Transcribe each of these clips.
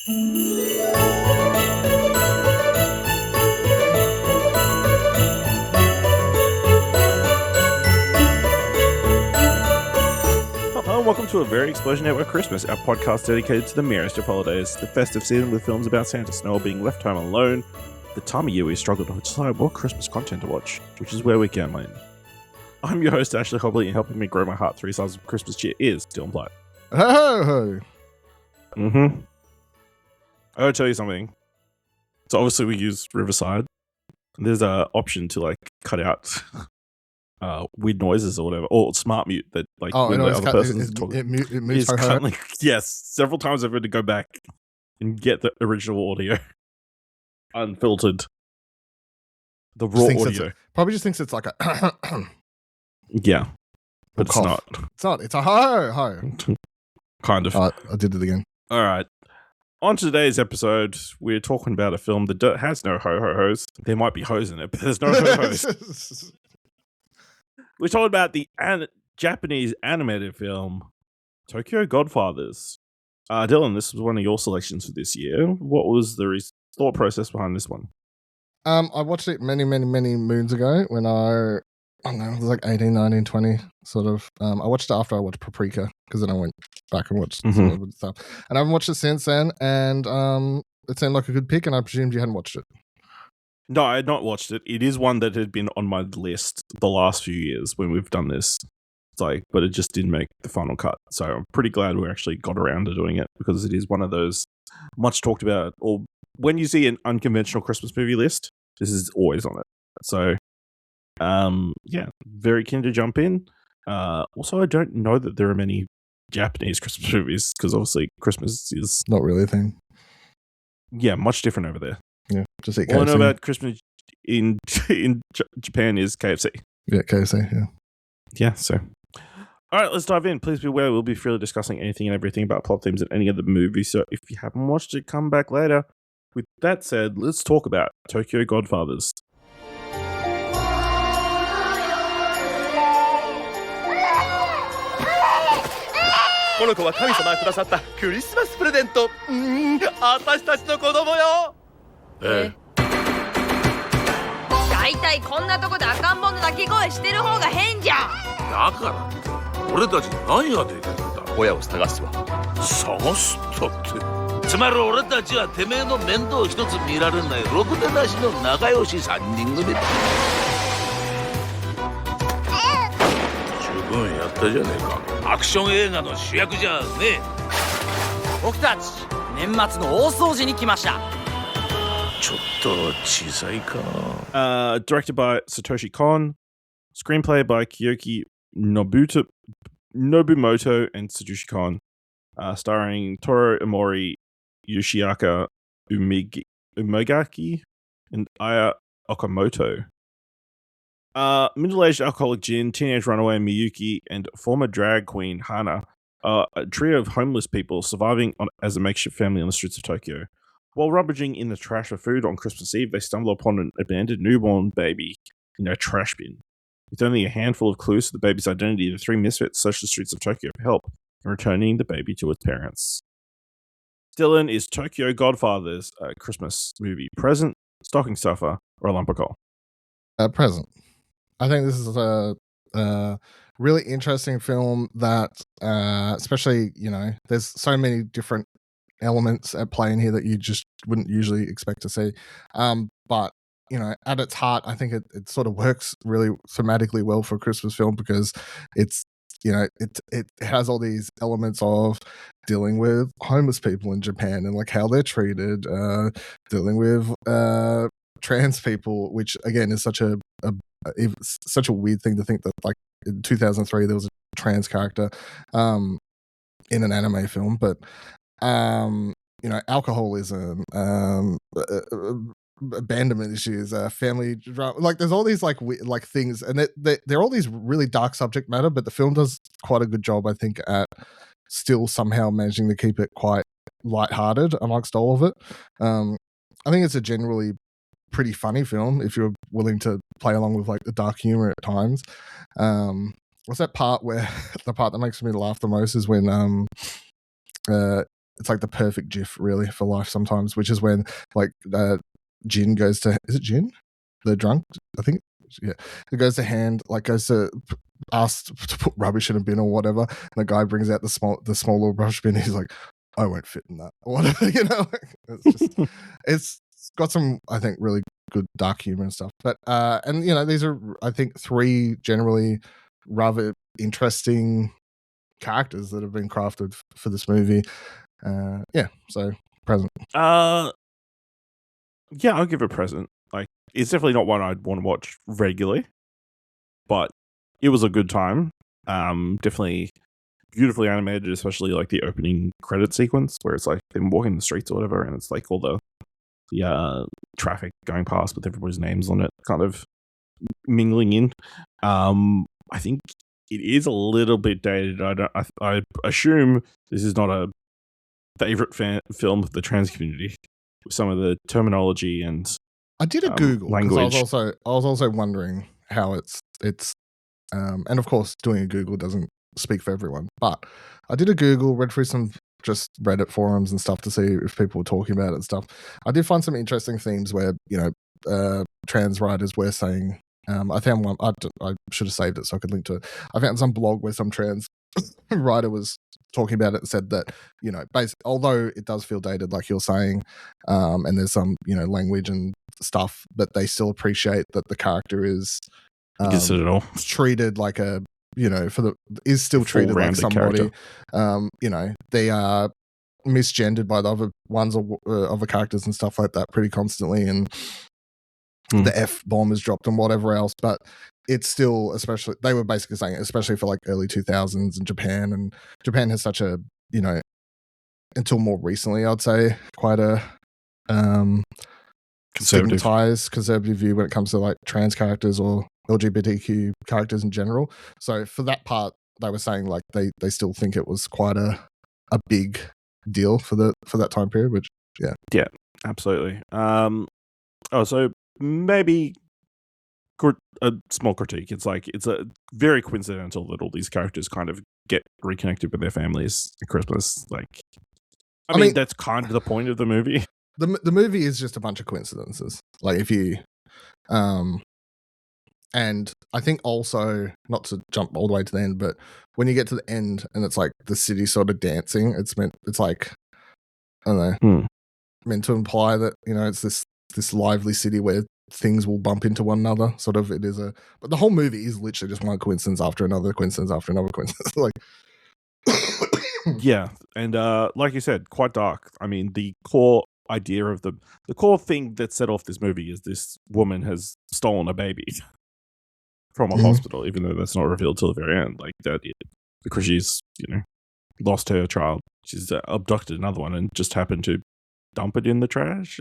Hello, welcome to a very Explosion Network Christmas, our podcast dedicated to the merriest of holidays, the festive season with films about Santa Snow being left home alone, the time of year we struggle to decide what Christmas content to watch, which is where we come in. I'm your host, Ashley Hobley, and helping me grow my heart 3 sizes of Christmas cheer is Dylan Blight. Oh. I gotta tell you something. So obviously we use Riverside. There's an option to like cut out weird noises or whatever, or smart mute that like when the other person's talking. It moves currently, yes, several times I've had to go back and get the original audio unfiltered. The raw audio. Probably just thinks it's like a yeah, but it's not. It's not. It's a ho. Kind of. I did it again. All right. On to today's episode, we're talking about a film that has no ho-ho-hos. There might be hoes in it, but there's no ho-hos. We're talking about the Japanese animated film, Tokyo Godfathers. Dylan, this was one of your selections for this year. What was the thought process behind this one? I watched it many moons ago when I don't know, it was like 18, 19, 20, sort of. I watched it after I watched Paprika, because then I went back and watched some other stuff. And I haven't watched it since then, and it seemed like a good pick, and I presumed you hadn't watched it. No, I had not watched it. It is one that had been on my list the last few years when we've done this. It's like, but it just didn't make the final cut. So I'm pretty glad we actually got around to doing it, because it is one of those much talked about, or when you see an unconventional Christmas movie list, this is always on it. So, yeah, very keen to jump in. Also, I don't know that there are many Japanese Christmas movies, because obviously Christmas is not really a thing. Yeah, much different over there. Yeah, just eat KFC. All I know about Christmas in Japan is KFC. Yeah, KFC, yeah. Yeah, so. All right, let's dive in. Please be aware we'll be freely discussing anything and everything about plot themes in any of the movies, so if you haven't watched it, come back later. With that said, let's talk about Tokyo Godfathers. この子は神様がくださったクリスマスプレゼント。私たちの子供よ。だいたいこんなとこで赤ん坊の泣き声してる方が変じゃ。だから俺たちに何ができるんだ。親を探すわ。探すったって。つまり俺たちはてめえの面倒一つ見られないろくでなしの仲良し3人組だ。十分やったじゃねえか。アクション映画の主役じゃねえ。僕たち年末の大掃除に来ました。ちょっと小さいか。Directed by Satoshi Kon, screenplay by Keiko, Nobumoto and Satoshi Kon, starring Tōru, Emori, Yoshiaki, Umegaki, and Aya Okamoto. Middle-aged alcoholic Jin, teenage runaway Miyuki, and former drag queen Hana are a trio of homeless people surviving as a makeshift family on the streets of Tokyo. While rummaging in the trash for food on Christmas Eve, they stumble upon an abandoned newborn baby in a trash bin. With only a handful of clues to the baby's identity, the three misfits search the streets of Tokyo for help in returning the baby to its parents. Dylan, is Tokyo Godfathers a Christmas movie present, stocking stuffer, or a lump of coal? Present. I think this is a really interesting film that, especially, you know, there's so many different elements at play in here that you just wouldn't usually expect to see. But, you know, at its heart, I think it sort of works really thematically well for a Christmas film, because it's, you know, it has all these elements of dealing with homeless people in Japan and like how they're treated, dealing with trans people, which again is such a weird thing to think that like in 2003 there was a trans character in an anime film, but you know, alcoholism, abandonment issues, family drama, like there's all these like things, and they're all these really dark subject matter, but the film does quite a good job, I think, at still somehow managing to keep it quite lighthearted amongst all of it. I think it's a generally pretty funny film if you're willing to play along with like the dark humor at times. What's that part where the part that makes me laugh the most is when it's like the perfect GIF really for life sometimes, which is when like Jin goes to, is it Jin? The drunk, I think. Yeah. It goes to ask to put rubbish in a bin or whatever. And the guy brings out the small little rubbish bin. He's like, I won't fit in that. Or whatever, you know. It's just it's got some, I think, really good dark humor and stuff. But and you know, these are, I think, 3 generally rather interesting characters that have been crafted for this movie. Yeah, so present. Yeah, I'll give it a present. Like, it's definitely not one I'd want to watch regularly, but it was a good time. Definitely beautifully animated, especially like the opening credit sequence where it's like them walking the streets or whatever, and it's like all the traffic going past with everybody's names on it, kind of mingling in. I think it is a little bit dated. I assume this is not a favorite film of the trans community with some of the terminology and I did a Google language. I was also wondering how it's and of course doing a Google doesn't speak for everyone, but I did a Google, read through some just Reddit forums and stuff to see if people were talking about it and stuff. I did find some interesting themes where, you know, trans writers were saying, I found one, I should have saved it so I could link to it. I found some blog where some trans writer was talking about it and said that, you know, basically, although it does feel dated, like you're saying, and there's some, you know, language and stuff, but they still appreciate that the character is treated like a, you know, is still treated like somebody. You know, they are misgendered by the other ones or other characters and stuff like that pretty constantly, and the F-bomb is dropped and whatever else, but it's still, especially, they were basically saying, especially for like early 2000s in Japan, and Japan has such a, you know, until more recently, I'd say, quite a conservative view when it comes to like trans characters or LGBTQ characters in general. So for that part, they were saying like they still think it was quite a big deal for that time period, which yeah, absolutely. So maybe a small critique. It's like, it's a very coincidental that all these characters kind of get reconnected with their families at Christmas. Like, I mean, that's kind of the point of the movie. The movie is just a bunch of coincidences. Like, if you and I think also, not to jump all the way to the end, but when you get to the end and it's like the city sort of dancing, it's like, I don't know, meant to imply that, you know, it's this lively city where things will bump into one another. Sort of, it is but the whole movie is literally just one coincidence after another coincidence after another coincidence. Like, yeah, and like you said, quite dark. I mean, the core idea of the core thing that set off this movie is this woman has stolen a baby from a hospital, even though that's not revealed till the very end. Like that, because she's, you know, lost her child. She's abducted another one and just happened to dump it in the trash.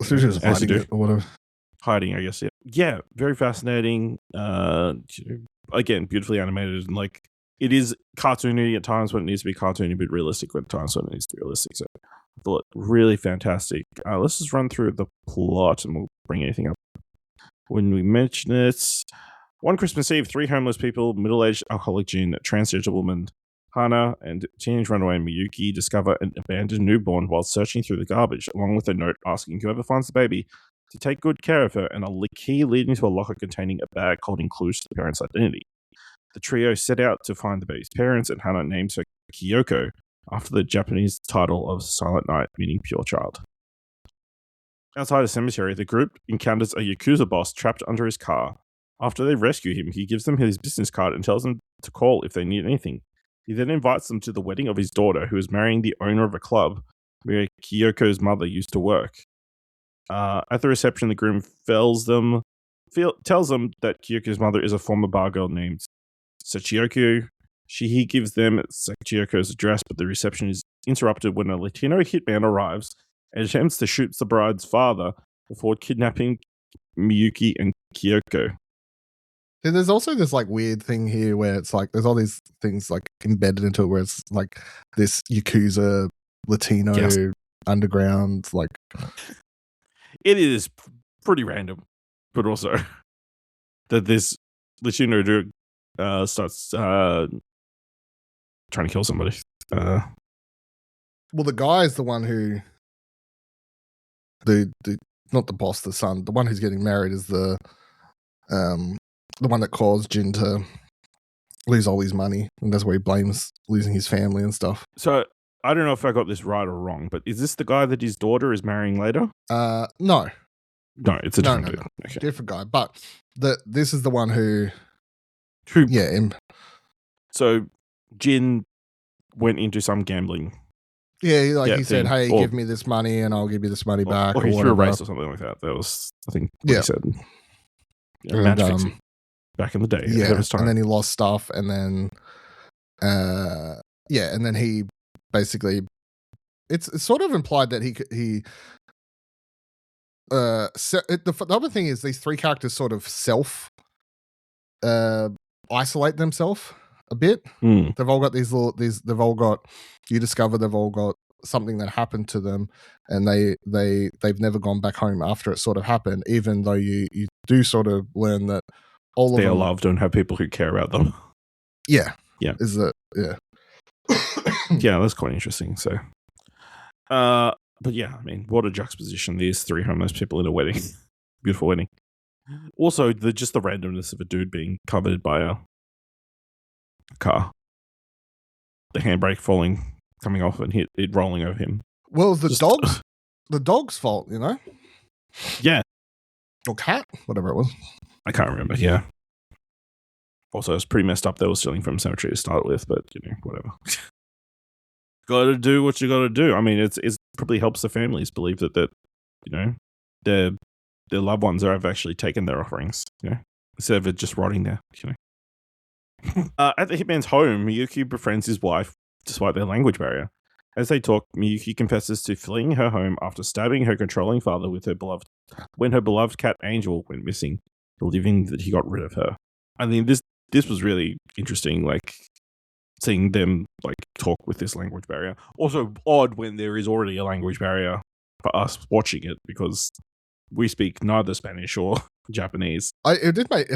So she's hiding it or whatever. Hiding, I guess. Yeah, very fascinating. Again, beautifully animated, and like, it is cartoony at times when it needs to be cartoony, but realistic at times when it needs to be realistic. So I thought really fantastic. Let's just run through the plot and we'll bring anything up when we mention it. One Christmas Eve, 3 homeless people, middle-aged alcoholic Jin, transgender woman Hana, and teenage runaway Miyuki discover an abandoned newborn while searching through the garbage, along with a note asking whoever finds the baby to take good care of her, and a key leading to a locker containing a bag holding clues to the parent's identity. The trio set out to find the baby's parents, and Hana names her Kyoko, after the Japanese title of Silent Night, meaning pure child. Outside a cemetery, the group encounters a Yakuza boss trapped under his car. After they rescue him, he gives them his business card and tells them to call if they need anything. He then invites them to the wedding of his daughter, who is marrying the owner of a club where Kyoko's mother used to work. At the reception, the groom tells them that Kyoko's mother is a former bar girl named Sachiyoko. He gives them Sachiyoko's address, but the reception is interrupted when a Latino hitman arrives and attempts to shoot the bride's father before kidnapping Miyuki and Kyoko. There's also this like weird thing here where it's like there's all these things like embedded into it where it's like this Yakuza Latino underground, like it is pretty random, but also that this Latino dude starts trying to kill somebody. Well, the guy is the one who the not the boss, the son, the one who's getting married is the one that caused Jin to lose all his money, and that's where he blames losing his family and stuff. So I don't know if I got this right or wrong, but is this the guy that his daughter is marrying later? No, No, it's a different dude. no. Okay. Different guy. But this is the one who Who? yeah, So Jin went into some gambling, yeah, he said, thing, "Hey, or- give me this money, and I'll give you this money back." or he threw a whatever. race or something like that. That was, I think, what Yeah. he said. Yeah, And, match fixing. Back in the day. yeah, ahead of his time. and then he lost stuff, and then and then he basically it's sort of implied that the other thing is these three characters sort of isolate themselves a bit. Mm. They've all got you discover they've all got something that happened to them, and they've never gone back home after it sort of happened, even though you do sort of learn that all of They are them loved and have people who care about them. yeah Yeah, yeah that's quite interesting. So, but yeah, I mean, what a juxtaposition! These three homeless people in a wedding, beautiful wedding. Also, the randomness of a dude being covered by a car, the handbrake coming off, and it rolling over him. Well, it was Just- the dog's fault, you know, Yeah, or cat, whatever it was. I can't remember. Yeah. Also, it's pretty messed up. They were stealing from cemetery to start with, but whatever. Got to do what you got to do. I mean, it's probably helps the families believe that their loved ones have actually taken their offerings, instead of it just rotting there. At the hitman's home, Miyuki befriends his wife despite their language barrier. As they talk, Miyuki confesses to fleeing her home after stabbing her controlling father when her beloved cat Angel went missing, believing that he got rid of her. I mean, this was really interesting, like seeing them like talk with this language barrier. Also odd when there is already a language barrier for us watching it, because we speak neither Spanish or Japanese. It did make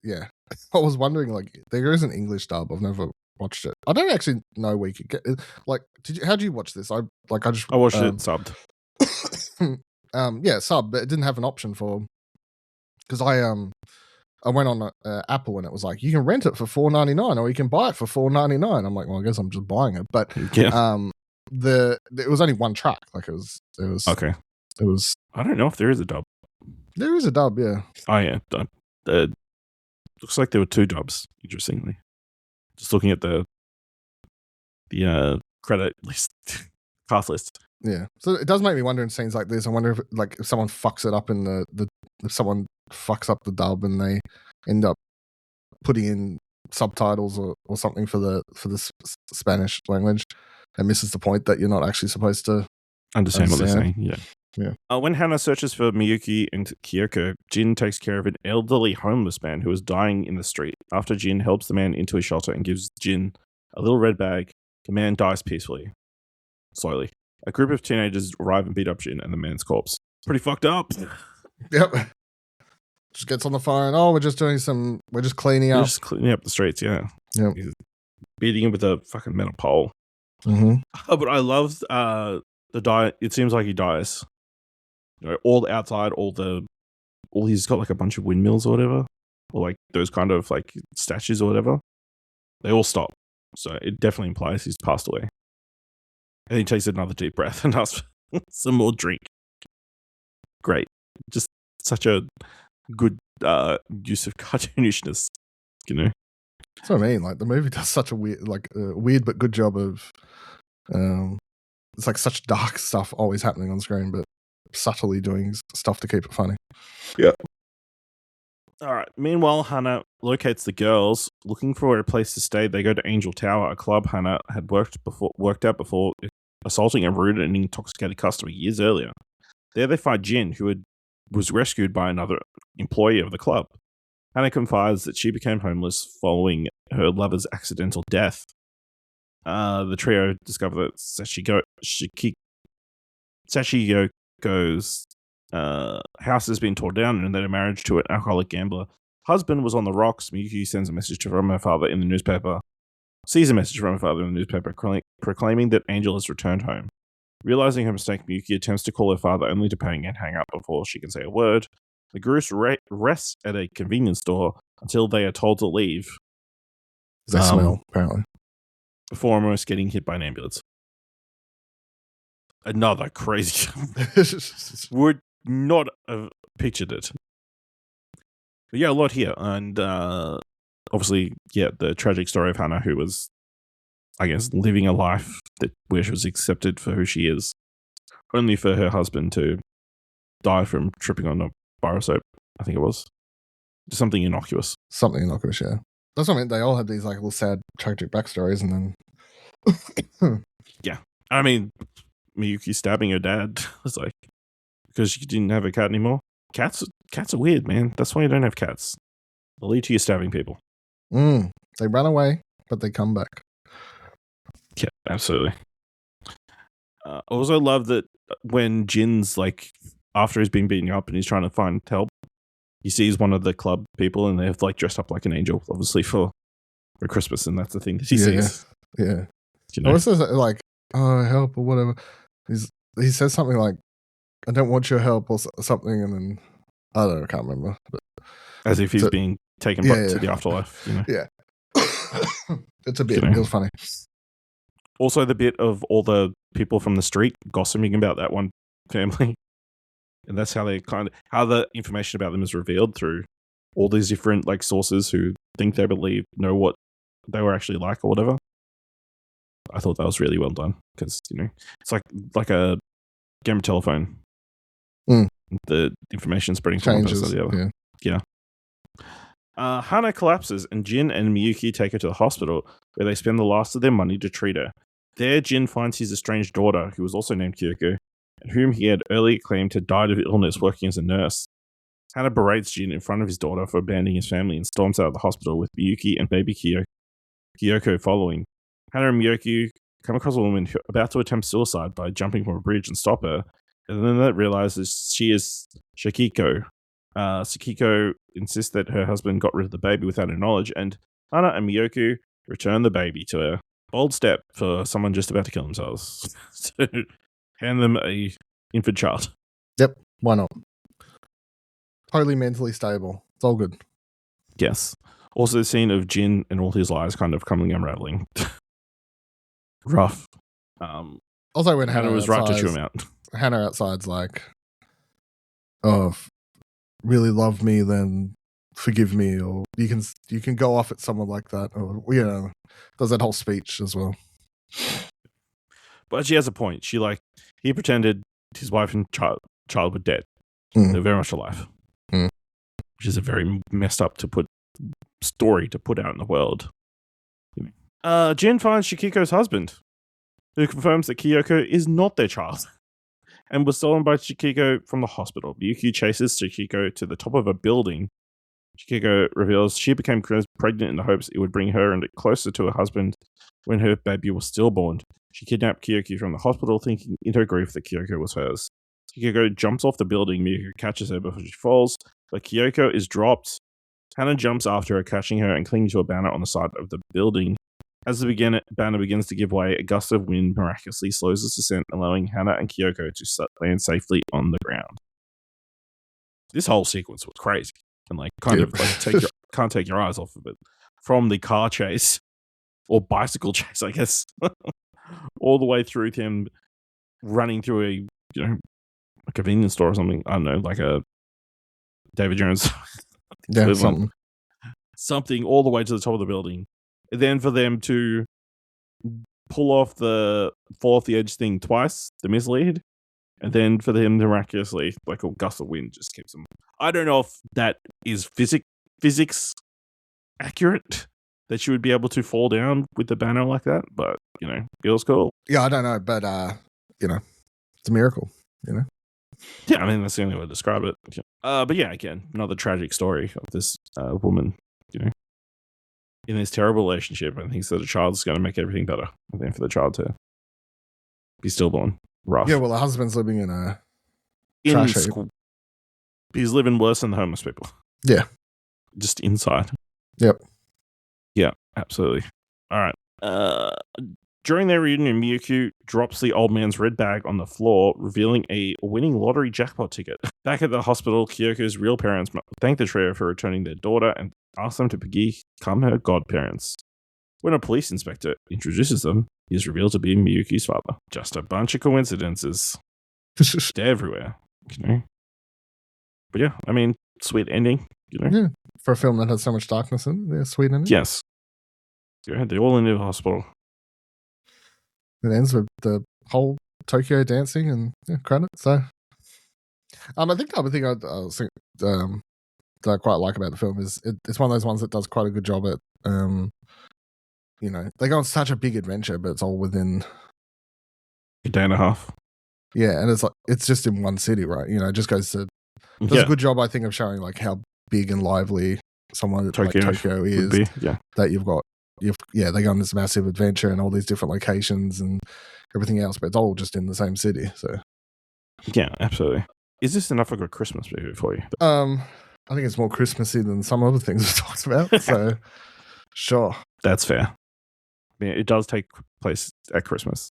yeah. I was wondering, like, there is an English dub. I've never watched it. I don't actually know where you could get it. Like, how did you watch this? I watched it subbed. Sub, but it didn't have an option for, because I went on Apple and it was like, you can rent it for $4.99 or you can buy it for $4.99. I'm like, well, I guess I'm just buying it. But Yeah. it was only one track. Like it was Okay. It was. I don't know if there is a dub. There is a dub, yeah. Oh yeah. Looks like there were two dubs, interestingly. Just looking at the credit list, cast list. Yeah. So it does make me wonder in scenes like this. I wonder if someone fucks it up in if someone fucks up the dub and they end up putting in subtitles or something for the Spanish language and misses the point that you're not actually supposed to understand what they're saying. Yeah. Yeah. When Hana searches for Miyuki and Keiko, Jin takes care of an elderly homeless man who is dying in the street. After Jin helps the man into a shelter and gives Jin a little red bag, the man dies peacefully. Slowly. A group of teenagers arrive and beat up Jin and the man's corpse. Pretty fucked up. Yep. Just gets on the phone. Oh, we're just cleaning up. Just cleaning up the streets, yeah. Yep. He's beating him with a fucking metal pole. Mm-hmm. Oh, but I love the die. It seems like he dies. All outside, he's got like a bunch of windmills or whatever, or like those kind of like statues or whatever. They all stop. So it definitely implies he's passed away. And he takes another deep breath and asks for some more drink. Great. Just such a good use of cartoonishness, That's what I mean. Like the movie does such a weird but good job of. It's like such dark stuff always happening on screen, but subtly doing stuff to keep it funny. Yeah. All right. Meanwhile, Hana locates the girls. Looking for a place to stay, they go to Angel Tower, a club Hana had worked out before assaulting a rude and intoxicated customer years earlier. There they find Jin, who was rescued by another employee of the club. Hana confides that she became homeless following her lover's accidental death. The trio discover that Sachiko's house has been torn down and that her marriage to an alcoholic gambler husband was on the rocks. Miyuki sends a message from her father in the newspaper sees a message from her father in the newspaper proclaiming that Angel has returned home. Realizing her mistake, Miyuki attempts to call her father only to panic and hang up before she can say a word. The group rests at a convenience store until they are told to leave. They smell, apparently. Before almost getting hit by an ambulance. Another crazy. Would not have pictured it. But yeah, a lot here. And obviously, yeah, the tragic story of Hana, who was, I guess, living a life where she was accepted for who she is, only for her husband to die from tripping on a bar of soap, I think it was. Something innocuous. Something innocuous, yeah. That's what I mean. They all had these like little sad, tragic backstories, and then yeah, I mean, Miyuki stabbing her dad was like because she didn't have a cat anymore. Cats are weird, man. That's why you don't have cats. They'll lead to you stabbing people. They run away, but they come back. Yeah, absolutely. I also love that when Jin's like after he's been beaten up and he's trying to find help, he sees one of the club people and they've like dressed up like an angel, obviously for Christmas, and that's the thing that he sees. Yeah. You know? Also, like, oh, help or whatever. He says something like, "I don't want your help" or something, and then I can't remember. But as if he's being taken back to the afterlife. You know? Yeah. It's a bit. It was funny. Also, the bit of all the people from the street gossiping about that one family. And that's how how the information about them is revealed through all these different like sources who think they know what they were actually like or whatever. I thought that was really well done because, you know, it's like a game of telephone. The information spreading from one person to the other. Yeah. Hana collapses and Jin and Miyuki take her to the hospital where they spend the last of their money to treat her. There, Jin finds his estranged daughter, who was also named Keiko, and whom he had earlier claimed had died of illness working as a nurse. Hana berates Jin in front of his daughter for abandoning his family and storms out of the hospital with Miyuki and baby Kyoko following. Hana and Miyuki come across a woman about to attempt suicide by jumping from a bridge and stop her, and then they realizes she is Shikiko. Sakiko insists that her husband got rid of the baby without her knowledge, and Hana and Miyuki return the baby to her. Bold step for someone just about to kill themselves. So, hand them a infant child. Yep, why not? Totally mentally stable. It's all good. Yes. Also the scene of Jin and all his lies kind of coming unraveling. Rough. Also when Hana was right to chew him out. Hana outside's like, oh, really love me, then forgive me, or you can go off at someone like that, or does that whole speech as well. But she has a point. He pretended his wife and child were dead. They're very much alive. Which is a very messed up story to put out in the world. Jin finds Shikiko's husband, who confirms that Kyoko is not their child and was stolen by Shikiko from the hospital. Miyuki chases Shikiko to the top of a building. Shikiko reveals she became pregnant in the hopes it would bring her and closer to her husband when her baby was stillborn. She kidnapped Kyoko from the hospital, thinking in her grief that Kyoko was hers. Kyoko jumps off the building. Miyuki catches her before she falls, but Kyoko is dropped. Hana jumps after her, catching her and clinging to a banner on the side of the building. As the banner begins to give way, a gust of wind miraculously slows its descent, allowing Hana and Kyoko to land safely on the ground. This whole sequence was crazy. And can't take your eyes off of it. From the car chase or bicycle chase, I guess, all the way through to him running through a convenience store or something. I don't know, like a David Jones. Yeah, something all the way to the top of the building. And then for them to fall off the edge thing twice, the mislead, and then for them to miraculously, like a gust of wind just keeps them. I don't know if that is physics accurate, that she would be able to fall down with the banner like that, but, feels cool. Yeah, I don't know, but, it's a miracle, Yeah, I mean, that's the only way to describe it. But yeah, again, another tragic story of this woman, in this terrible relationship and thinks that a child's going to make everything better. And then for the child to be stillborn. Rough. Yeah, well, the husband's living in a trash heap. He's living worse than the homeless people. Yeah. Just inside. Yep. Yeah, absolutely. All right. During their reunion, Miyuki drops the old man's red bag on the floor, revealing a winning lottery jackpot ticket. Back at the hospital, Kyoko's real parents thank the trio for returning their daughter and ask them to become her godparents. When a police inspector introduces them, he is revealed to be Miyuki's father. Just a bunch of coincidences. They're everywhere, you know. But yeah, I mean, sweet ending, you know. Yeah, for a film that has so much darkness in it, sweet ending. Yes. Yeah, they're all in the hospital. It ends with the whole Tokyo dancing and credits. So, I think the other thing that I quite like about the film is it's one of those ones that does quite a good job at, you know, they go on such a big adventure, but it's all within a day and a half. Yeah, and it's just in one city, right? You know, it just does a good job, I think, of showing like how big and lively someone like Tokyo is. That they go on this massive adventure and all these different locations and everything else, but it's all just in the same city. So yeah, absolutely. Is this enough of a Christmas movie for you? I think it's more Christmassy than some other things we've talked about. So sure, that's fair. I mean, it does take place at Christmas.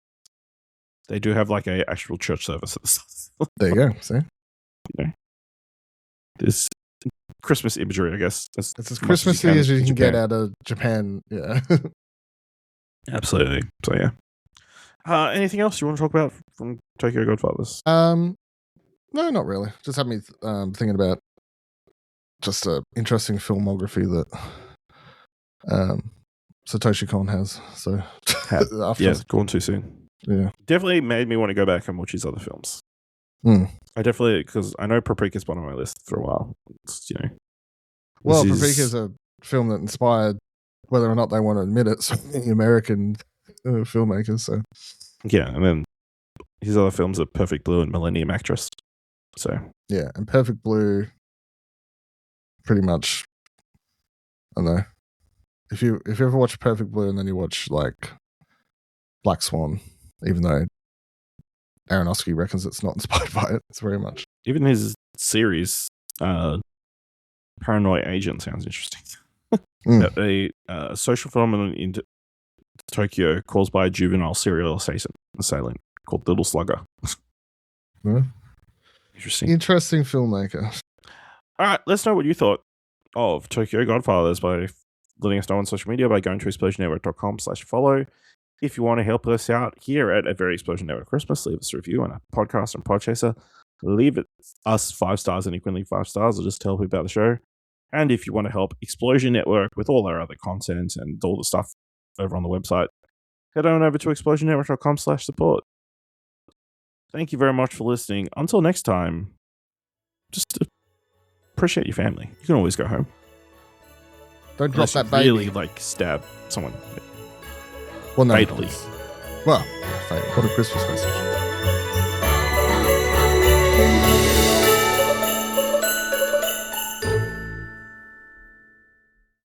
They do have like a actual church service at the start. There you go. See, you know, this Christmas imagery, I guess. It's as Christmassy as you can get out of Japan. Yeah, absolutely. So yeah. Anything else you want to talk about from Tokyo Godfathers? No, not really. Just had me thinking about just an interesting filmography that Satoshi Kon has. So yeah, gone too soon. Yeah, definitely made me want to go back and watch his other films. I definitely, because I know Paprika's been on my list for a while. It's, you know, well, Paprika's a film that inspired, whether or not they want to admit it, so many American filmmakers. So yeah, and then his other films are Perfect Blue and Millennium Actress. So yeah, and Perfect Blue, pretty much. I don't know, if you ever watch Perfect Blue and then you watch like Black Swan, even though Aronofsky reckons it's not inspired by it, it's very much. Even his series, Paranoid Agent, sounds interesting. A social phenomenon in Tokyo caused by a juvenile serial assailant called Little Slugger. Interesting filmmaker. All right, let's know what you thought of Tokyo Godfathers by letting us know on social media by going to explosionnetwork.com/follow. If you want to help us out here at A Very Explosion Network Christmas, leave us a review on a podcast on Podchaser. Leave us 5 stars and equally 5 stars, or just tell people about the show. And if you want to help Explosion Network with all our other content and all the stuff over on the website, head on over to explosionnetwork.com/support. Thank you very much for listening. Until next time, just appreciate your family. You can always go home. Don't drop that baby. Really, like, stab someone. Well, no. Fatally. Well, what a Christmas message.